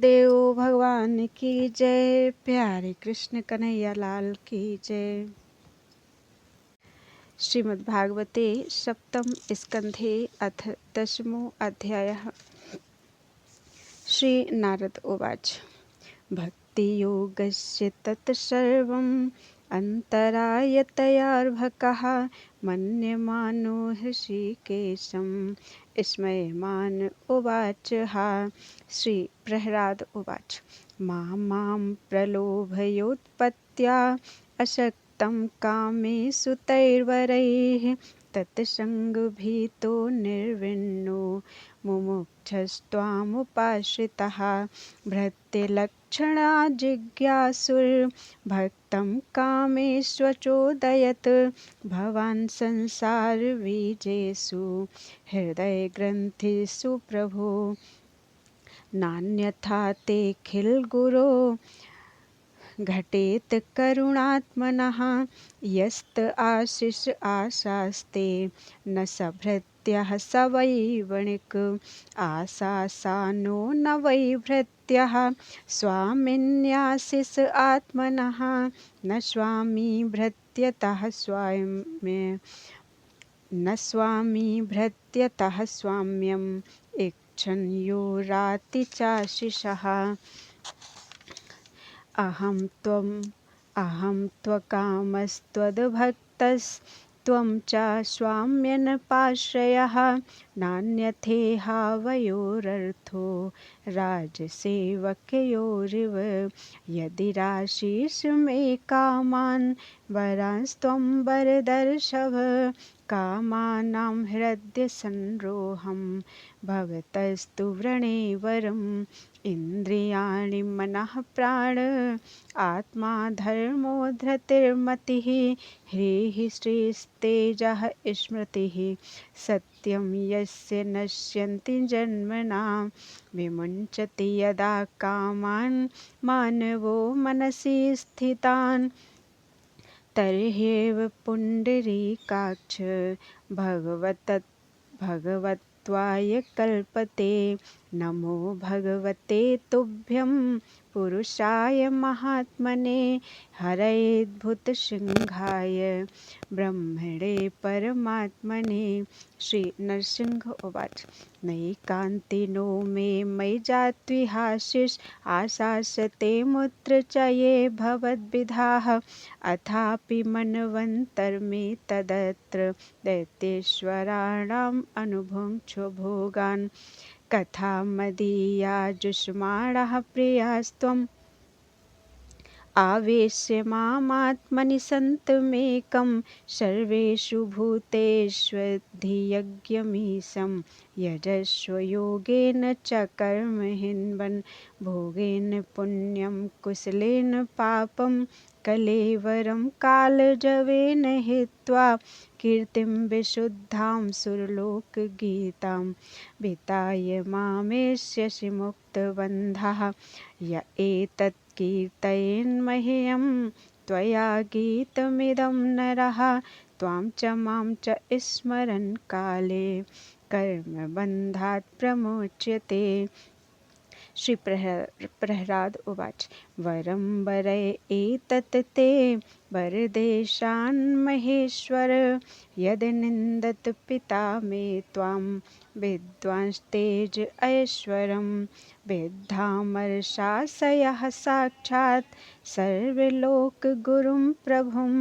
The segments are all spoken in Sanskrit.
देव भगवान की जय। प्यारे कृष्ण कन्हैया लाल की जय। श्रीमद्भागवते सप्तम स्कंधे अथ दशमो अध्यायः। श्री नारद उवाच। भक्तियोगस्य तत्सर्वम् अन्तरायतयार्भकः मन्यमानो हृषीकेशं स्मयमान उवाचः। श्री प्रह्लाद उवाच। मां प्रलोभयोत्पत्त्या अशक्तं कामेषु तैर्वरैः तत्सङ्गभीतो निर्विण्णो मुमुक्षस्त्वामुपाश्रितः भृत्यलक्षणा जिज्ञासुर्भक्तं कामेष्वचोदयत् भवान् संसारबीजेषु हृदयग्रन्थिषु प्रभो नान्यथा तेऽखिलगुरो घटेत करुणात्मनः यस्त आशिष आशास्ते न सभृत्यः स वै वणिक् आशासानो न वै भृत्यः स्वामिन्याशिष आत्मनः न स्वामी भृत्यतः स्वाम्यम् इच्छन् यो राति चाशिषः अहं त्वकामस्त्वद्भक्तस्त्वं च स्वाम्यनपाश्रयः नान्यथेहावयोरर्थो राजसेवकयोरिव यदि राशिष मे कामान् वरांस्त्वं वरदर्शभ कामानां हृदयसंरोहं भवतस्तु वृणे वरम् इन्द्रियाणि मनः प्राण आत्मा धर्मो धृतिर्मतिः ह्रीः श्रीस्तेजः स्मृतिः सत्यं यस्य नश्यन्ति जन्मनां विमुञ्चति यदा कामान् मानवो मनसि स्थितान् तर्ह्येव पुण्डरीकाक्ष भगवत्वाय कल्पते नमो भगवते तुभ्यं पुरुषाय महात्मने हरयेद्भुतसिंहाय ब्रह्मणे परमात्मने। श्री नरसिंह उवाच। नैकान्तिनो मे मयि जात्विहाशिष आशासते मुत्र च ये भवद्विधाः अथापि मनवन्तर्मे तदत्र दैत्येश्वराणाम् अनुभुङ्क्षो भोगान् कथा मदीया जुष्माणः प्रियास्त्वम् आवेश्य मामात्मनि सन्तमेकं सर्वेषु भूतेष्वधियज्ञमीशं यजस्व योगेन च कर्महिन्वन् भोगेन पुण्यं कुशलेन पापं कलेवरं कालजवेन हित्वा कीर्तिं विशुद्धां सुरलोकगीतां विताय मामेष्यसि मुक्तबन्धः य एतत् कीर्तयेन्मह्यं त्वया गीतमिदं नरः त्वां च मां च स्मरन् काले कर्मबन्धात् प्रमुच्यते। श्री प्रह्लाद उवाच। वरं वर एतत् ते वरदेशान्महेश्वर यद् निन्दत पिता मे त्वां विद्वांस्तेज ऐश्वरं विद्धामर्शासयः साक्षात् सर्वलोकगुरुं प्रभुं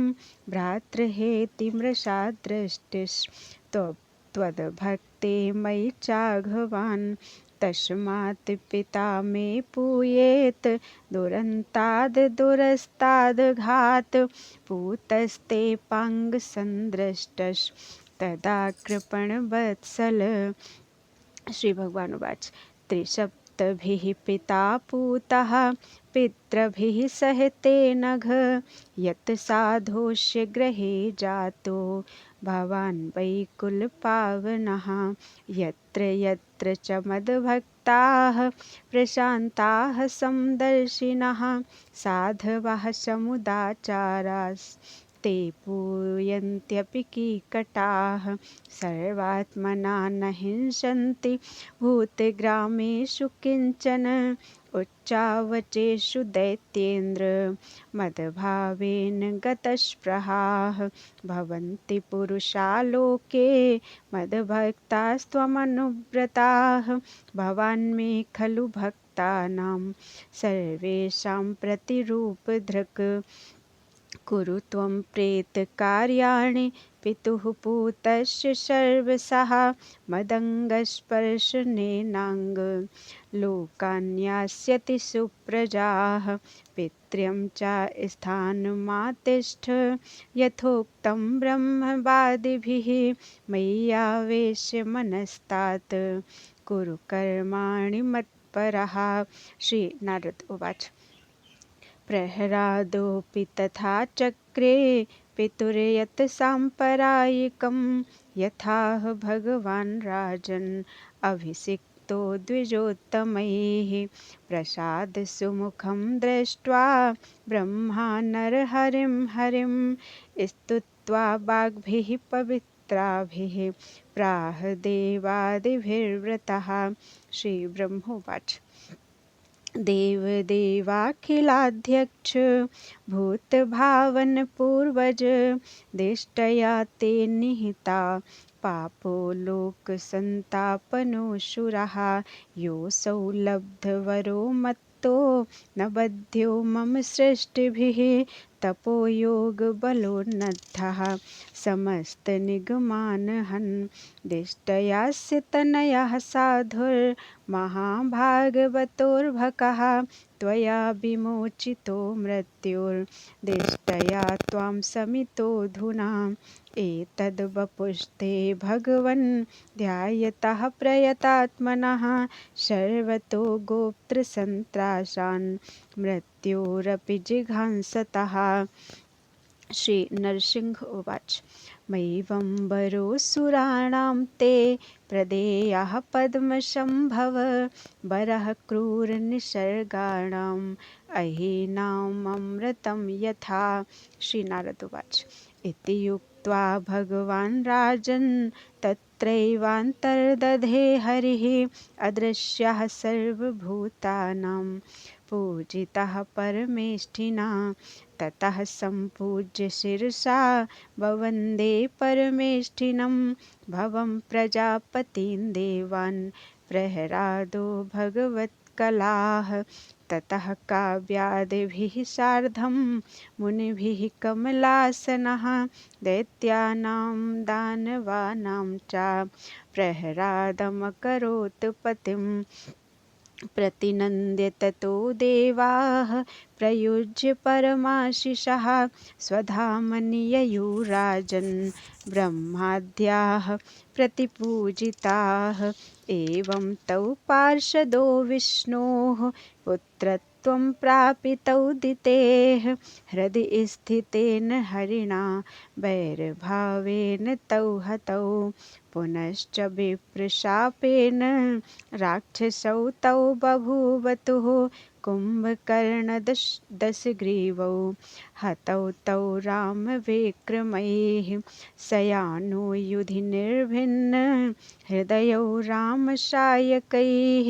भ्रातृहेति मृषा दृष्टिस्त्वद्भक्ते मयि चाघवान् तस्मात् पिता मे पूयेत् दुरन्ताद् दुरस्ताद्घात् पूतस्ते पाङ्गसन्दृष्टस्तदा कृपणवत्सल। श्री भगवान उवाच। त्रिसप्तभिः पिता पूतः पितृभिः सहिते नघ यत् साधोष्य गृहे जातो भवान् वै कुलपावनः यत्र यत्र च मद्भक्ताः प्रशान्ताः समदर्शिनः साधवः समुदाचाराः ते पूयन्त्यपि कीकटाः सर्वात्मना न हिंसन्ति भूतग्रामेषु किञ्चन उच्चावचेषु दैत्येन्द्र मदभावेन गतस्पृहाः भवन्ति पुरुषा लोके मद्भक्तास्त्वमनुव्रताः भवान् मे खलु भक्तानां सर्वेषां प्रतिरूपधृक् कुरु त्वं प्रेतकार्याणि पितुः पूतस्य सर्वशः मदङ्गस्पर्शनेनाङ्ग लोकान्यास्यति सुप्रजाः पितृं च स्थानमातिष्ठ यथोक्तं ब्रह्मवादिभिः मय्यावेश्य मनस्तात् कुरु कर्माणि मत्परः। श्री नारद उवाच प्रह्लादोऽपि तथा चक्रे पितुर्यत् साम्प्रदायिकं यथाह भगवान् राजन् अभिषिक्तो द्विजोत्तमैः प्रसादसुमुखं दृष्ट्वा ब्रह्मा नरहरिं हरिं स्तुत्वा वाग्भिः पवित्राभिः प्राह देवादिभिर्वृतः। श्री ब्रह्मोवाच देवदेवाखिलाध्यक्ष भूतभावन पूर्वज दिष्टया ते निहिता पापो लोकसन्तापनोऽसुरः योऽसौ लब्धवरो मत्तो न बध्यो मम सृष्टिभिः तपोयोगबलोन्नद्धः समस्तनिगमान् हन् दिष्टयास्य तनयः साधुर्महाभागवतोर्भकः त्वया विमोचितो मृत्युर्दिष्टया त्वां समितोऽधुना एतद्वपुस्ते भगवन् ध्यायतः प्रयतात्मनः सर्वतो गोप्त्रसन्त्रासान् मृत्योरपि जिघांसतः। श्री नरसिंह उवाच मयिवम्बरोऽसुराणां ते प्रदेयः पद्मसम्भव वरः क्रूरनिसर्गाणाम् अहीनाममृतं यथा। श्री नारद उवाच इति उक्त्वा भगवान् राजन् तत्रैवान्तर्दधे हरिः अदृश्यः सर्वभूतानां पूजितः परमेष्ठिना ततः सम्पूज्य शिरसा ववन्दे परमेष्ठिनं भवं प्रजापतिं देवान् प्रह्लादो भगवत्कलाः ततः काव्यादिभिः सार्धं मुनिभिः कमलासनः दैत्यानां दानवानां च प्रह्लादमकरोत् पतिम् प्रतिनन्द्य ततो देवाः प्रयुज्य परमाशिषः स्वधामनि ययुराजन् ब्रह्माद्याः प्रतिपूजिताः एवं तौ पार्षदो विष्णोः पुत्रत्वं प्रापितौ दितेः हृदि स्थितेन हरिणा वैरभावेन तौ हतौ पुनश्च विप्रशापेन राक्षसौ तौ बभूवतुः कुम्भकर्णदशग्रीवौ हतौ तौ रामविक्रमैः शयानो युधि निर्भिन्न हृदयौ रामसायकैः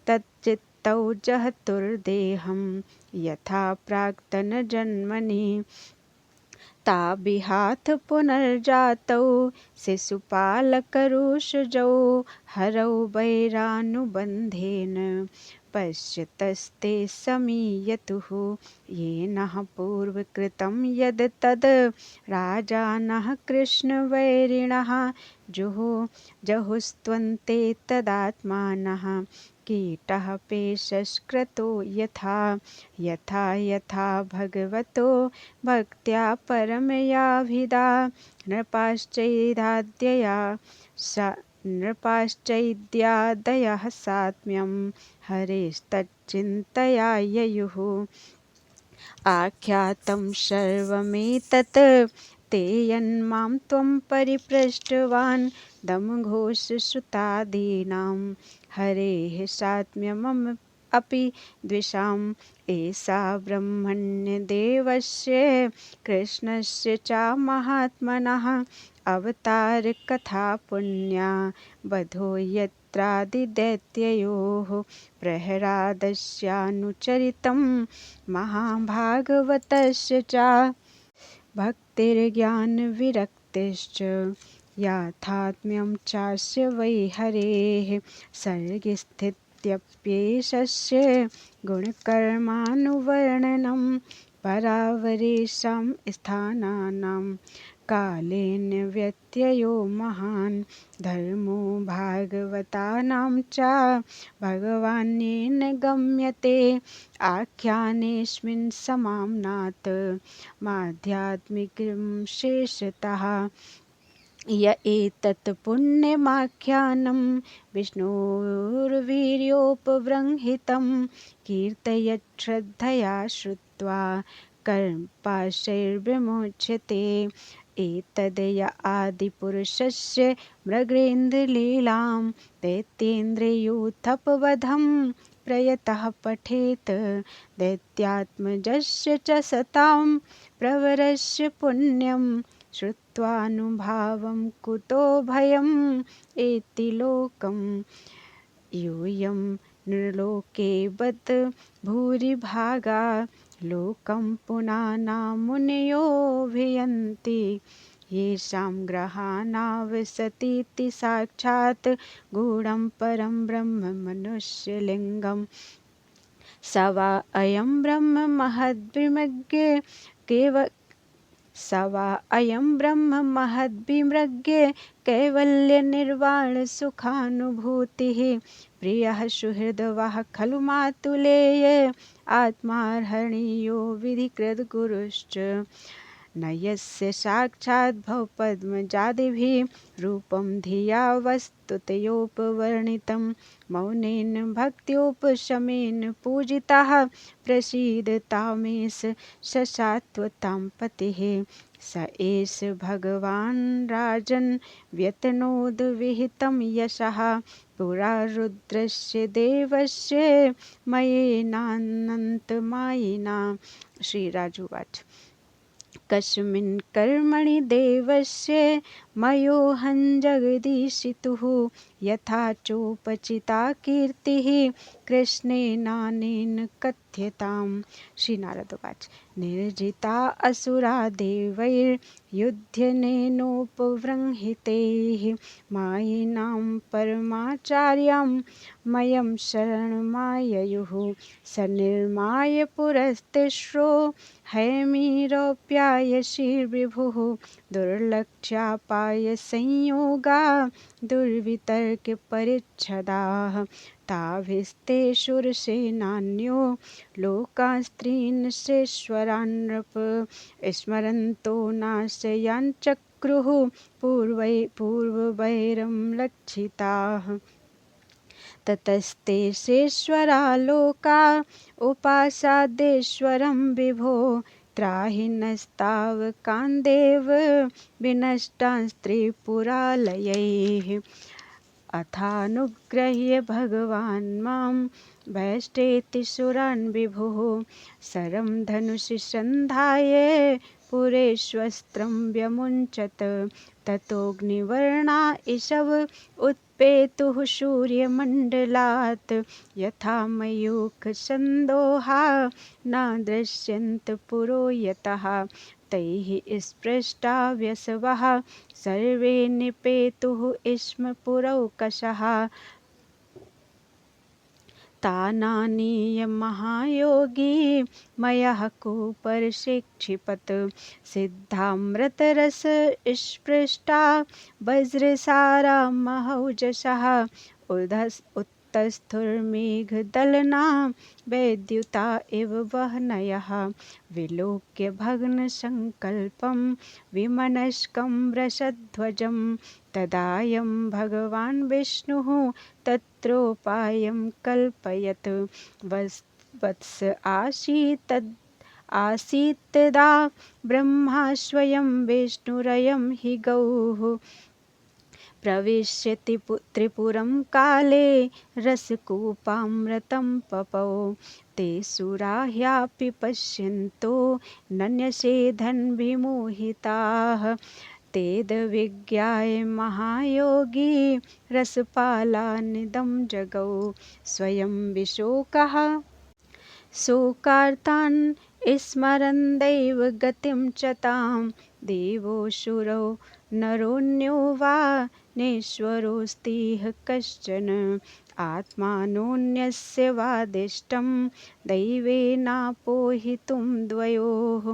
तच्चित्तौ जहतुर्देहं यथा प्राक्तनजन्मनि ताभिहाथ पुनर्जातौ शिशुपालकरुषजौ हरौ वैरानुबन्धेन पश्यतस्ते समीयतुः येनः पूर्वकृतं यद् तद् राजानः कृष्णवैरिणः जहुस्त्वन्ते तदात्मानः कीटः पेशस्कृतो यथा यथा भगवतो भक्त्या परमयाभिधा नृपाश्चैद्यादयः सात्म्यं हरेस्तच्चिन्तया ययुः आख्यातं सर्वमेतत् ते यन्मां त्वं परिपृष्टवान् दमघोषश्रुतादीनां हरेः सात्म्यमम अपि द्विषाम् एषा ब्रह्मण्यदेवस्य कृष्णस्य च महात्मनः अवतारकथा पुण्या वधो यत्रादिदैत्ययोः प्रह्लादस्यानुचरितं महाभागवतस्य च भक्तिर्ज्ञानविरक्तिश्च याथात्म्यं चास्य वै हरेः सर्गस्थित्यप्येषस्य गुणकर्मानुवर्णनं परावरेषां स्थानानां कालेन व्यत्ययो महान् धर्मो भागवतानां च भगवान्येन गम्यते आख्यानेऽस्मिन् समाम्नात् माध्यात्मिकं शेषतः य एतत् पुण्यमाख्यानं विष्णोर्वीर्योपबृंहितं कीर्तयत् श्रद्धया श्रुत्वा कर्मपाशैर्विमुच्यते एतद् य आदिपुरुषस्य मृगेन्द्रलीलां दैत्येन्द्रयूथपवधं प्रयतः पठेत् दैत्यात्मजस्य च सतां प्रवरस्य पुण्यं श्रुत्वानुभावं कुतो भयम् एति लोकं यूयं नृलोके बत भूरिभागा लोकं पुनाना मुनयोऽभियन्ति येषां ग्रहाणावसतीति साक्षात् गूढं परं ब्रह्म मनुष्यलिङ्गं स वा अयं ब्रह्म महद्विमृगे कैवल्यनिर्वाणसुखानुभूतिः प्रियः सुहृदवः खलु मातुलेय आत्मार्हणीयो विधिकृद्गुरुश्च न यस्य साक्षात् भवपद्मजादिभिः रूपं धिया वस्तुतयोपवर्णितं मौनेन भक्त्योपशमेन पूजितः प्रसीदतामेष ससात्वतां पतिः स एष भगवान् राजन् व्यतनोद्विहितं यशः पुरा रुद्रस्य देवस्य मयेनानन्तमायिना। श्रीराजोवाच कस्मिन् कर्मणि देवस्य मयोऽहं जगदीशितुः यथा चोपचिता कीर्तिः कृष्णेनानेन कथ्यताम्। श्रीनारदोवाच निर्जिता असुरा देवैर्युध्यनेनोपबृंहितैः मायिनां परमाचार्यां मयं शरणमाययुः स निर्माय पुरस्तिस्रो हैमीरप्यायशीर्विभुः दुर्लक्ष्यापाय संयोगा दुर्वितर्कपरिच्छदाः ताभिस्ते शूरसेनान्यो लोकास्त्रीन्श्रेश्वरान् नृप स्मरन्तो नाशयाञ्चक्रुः पूर्ववैरं लक्षिताः ततस्ते शेश्वरा लोका उपासादेश्वरं विभो त्राहि नस्तावकान्देव विनष्टास्त्रिपुरालयैः अथानुगृह्य भगवान् मां वैष्टेति सुरान् विभुः शरं धनुषि सन्धाय पुरेष्वस्त्रं व्यमुञ्चत ततोऽग्निवर्णा इषव उत्पेतुः सूर्यमण्डलात् यथा मयूखसन्दोहा न दृश्यन्त पुरो यतः तैः स्पृष्टा व्यसवः सर्वे निपेतुः स्म पुरौकशः तानानीय महायोगी मयः कूपरशिक्षिपत् सिद्धामृतरस स्पृष्टा वज्रसारा महौजसः उत्तस्थुर्मेघदलना वैद्युता इव वह्नयः विलोक्य भग्नसङ्कल्पं विमनस्कं वृषध्वजं तदायं भगवान् विष्णुः तत्रोपायं कल्पयत् वत्स आसीत्तदा ब्रह्मा स्वयं विष्णुरयं हि गौः प्रविश्य त्रिपुरं काले रसकूपामृतं पपौ ते सुराह्यापि पश्यन्तो नन्यसेधन्विमोहिताः तेदविज्ञाय महायोगी रसपालानिदं जगौ स्वयं विशोकः शोकार्तान् स्मरन्दैव गतिं च तां देवोऽसुरो नरोऽन्यो वा नेश्वरोऽस्तिह कश्चन आत्मानोऽन्यस्य वादिष्टं दैवेनापोहितुं द्वयोः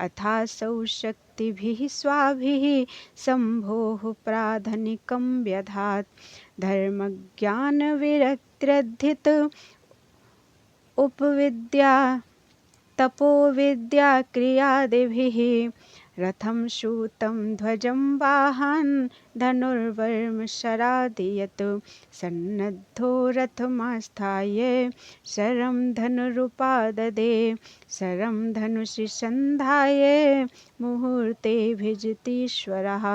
अथासौ शक्तिभिः स्वाभिः शम्भोः प्राधानिकं व्यधात् धर्मज्ञानविरक्त्यधित उपविद्या तपोविद्या क्रियादिभिः रथं शूतं ध्वजं वाहन् धनुर्वर्मशरादि यत् सन्नद्धो रथमास्थाय शरं धनुरुपाददे शरं धनुषि सन्धाय मुहूर्ते भिजतीश्वरः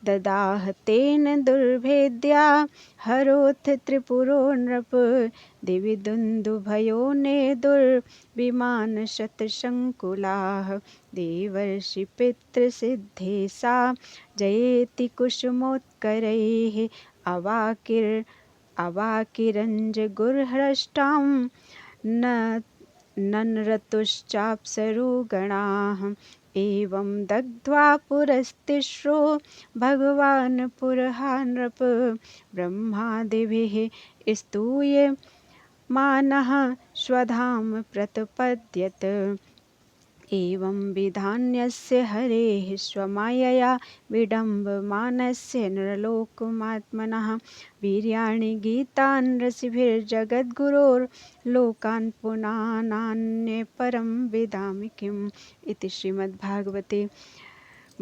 ददाह तेन दुर्भेद्या हरोथ त्रिपुरो नृप दिवि दुन्दुभयो नेदुर्विमानशतशङ्कुलाः देवर्षि पितृसिद्धे सा जयेति कुसुमोत्करैः अवाकिरञ्जगुर्हृष्टां ननरतुश्चाप्सरुगणाः एवं दग्ध्वा पुरस्तिस्रो भगवान् पुरहा नृप ब्रह्मादिभिः स्तूयमानः स्वधाम प्रतपद्यत एवं विधान्यस्य हरेः स्वमायया विडम्बमानस्य नरलोकमात्मनः वीर्याणि गीतान् ऋषिभिर्जगद्गुरोर्लोकान् पुराणान्ये परं विदामि किम् इति श्रीमद्भागवते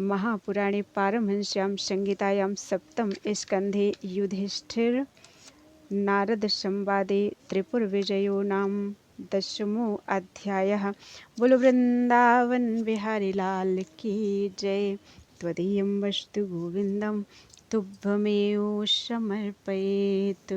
महापुराणे पारमहंस्यां संहितायां सप्तम स्कन्धे युधिष्ठिर नारद संवादे त्रिपुरविजयो नाम 10वां अध्यायः। बोलो वृंदावन बिहारी लाल की जय। त्वदीयं वस्तु गोविन्दं तुभ्यमेव समर्पयेत्।